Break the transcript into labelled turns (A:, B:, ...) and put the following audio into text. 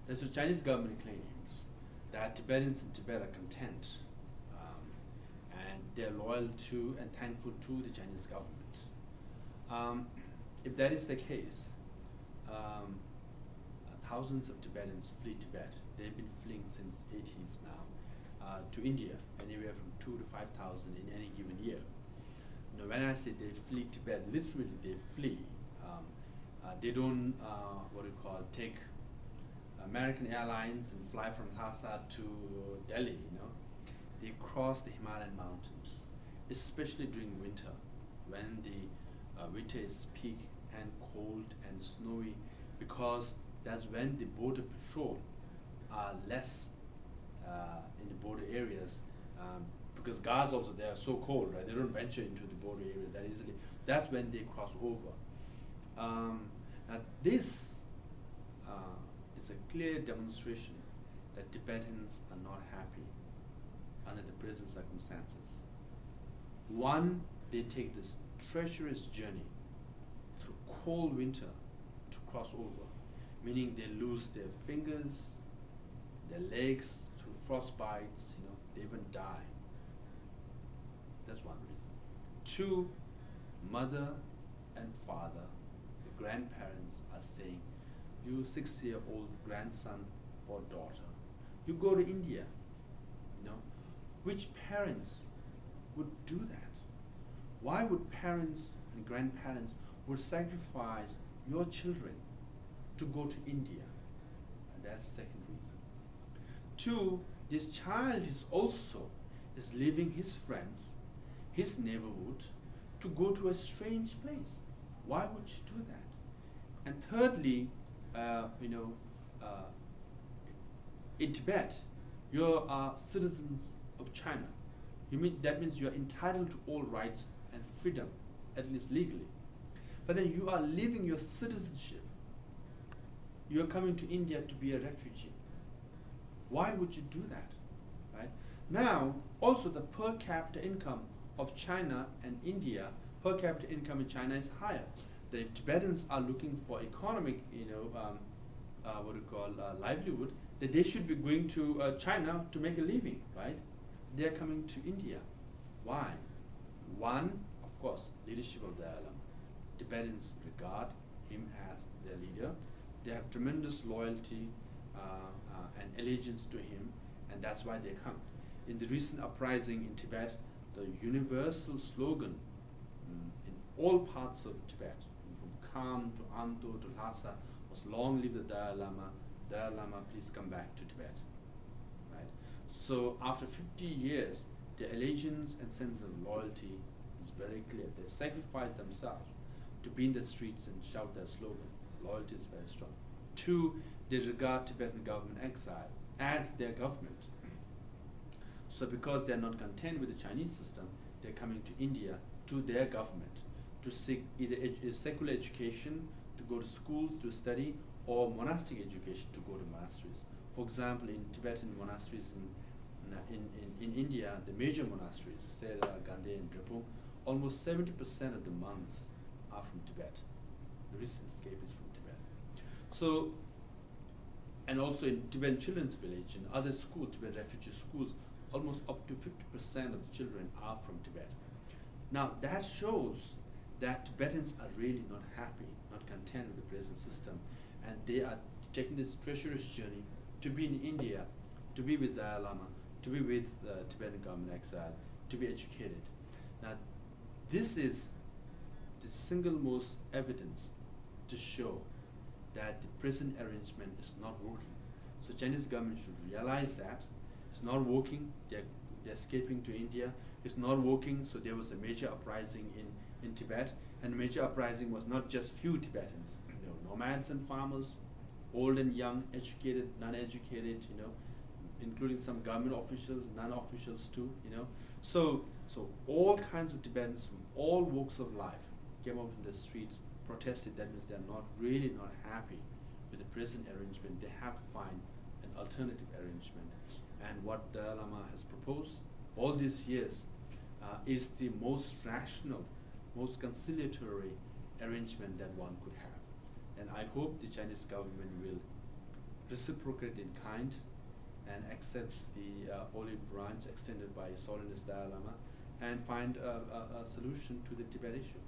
A: That's the Chinese government claims that Tibetans in Tibet are content, and they're loyal to and thankful to the Chinese government. If that is the case, thousands of Tibetans flee Tibet. They've been fleeing since 80s now to India, anywhere from 2 to 5,000 in any given year. Now, when I say they flee Tibet, literally they flee. They don't take American Airlines and fly from Lhasa to Delhi. They cross the Himalayan mountains, especially during winter, when the winter is peak and cold and snowy, because that's when the border patrol are less in the border areas, because guards also, they are so cold, right? They don't venture into the border areas that easily. That's when they cross over. Now this is a clear demonstration that Tibetans are not happy under the present circumstances. One, they take this treacherous journey through cold winter to cross over, meaning they lose their fingers, their legs through frostbites, they even die. That's one reason. Two, mother and father, the grandparents are saying, you 6-year-old grandson or daughter, you go to India. Which parents would do that? Why would parents and grandparents would sacrifice your children to go to India? And that's the second reason. Two, this child is leaving his friends, his neighborhood, to go to a strange place. Why would you do that? And thirdly, in Tibet, you are citizens of China. That means you are entitled to all rights and freedom, at least legally. But then you are leaving your citizenship. You are coming to India to be a refugee. Why would you do that? Right? Now, also the per capita income of China and India, per capita income in China is higher. That if Tibetans are looking for economic, livelihood, that they should be going to China to make a living, right? They are coming to India. Why? One, of course, leadership of the Dalai Lama. Tibetans regard him as their leader. They have tremendous loyalty and allegiance to him, and that's why they come. In the recent uprising in Tibet, the universal slogan in all parts of Tibet, from Kham to Amdo to Lhasa, was "Long live the Dalai Lama! Dalai Lama, please come back to Tibet." Right? So after 50 years, their allegiance and sense of loyalty is very clear. They sacrifice themselves to be in the streets and shout their slogan. Loyalty is very strong. Two, they regard Tibetan government exile as their government. So because they're not content with the Chinese system, they're coming to India, to their government, to seek either secular education, to go to schools to study, or monastic education to go to monasteries. For example, in Tibetan monasteries in India, the major monasteries, Sera, Gandhe, and Drepung, almost 70% of the monks are from Tibet. The recent escape is from Tibet. So, and also in Tibetan Children's Village and other schools, Tibetan refugee schools, almost up to 50% of the children are from Tibet. Now that shows that Tibetans are really not happy, not content with the present system, and they are taking this treacherous journey to be in India, to be with Dalai Lama, to be with Tibetan government exile, to be educated. Now this is the single most evidence to show that the present arrangement is not working. So Chinese government should realize that it's not working. They're escaping to India. It's not working. So there was a major uprising in Tibet, and the major uprising was not just few Tibetans. There were nomads and farmers, old and young, educated, non-educated, including some government officials, non-officials too, So all kinds of Tibetans from all walks of life came up in the streets, protested. That means they're not happy with the present arrangement. They have to find an alternative arrangement. And what the Dalai Lama has proposed all these years is the most rational, most conciliatory arrangement that one could have. And I hope the Chinese government will reciprocate in kind and accepts the olive branch extended by His Holiness Dalai Lama and find a solution to the Tibet issue.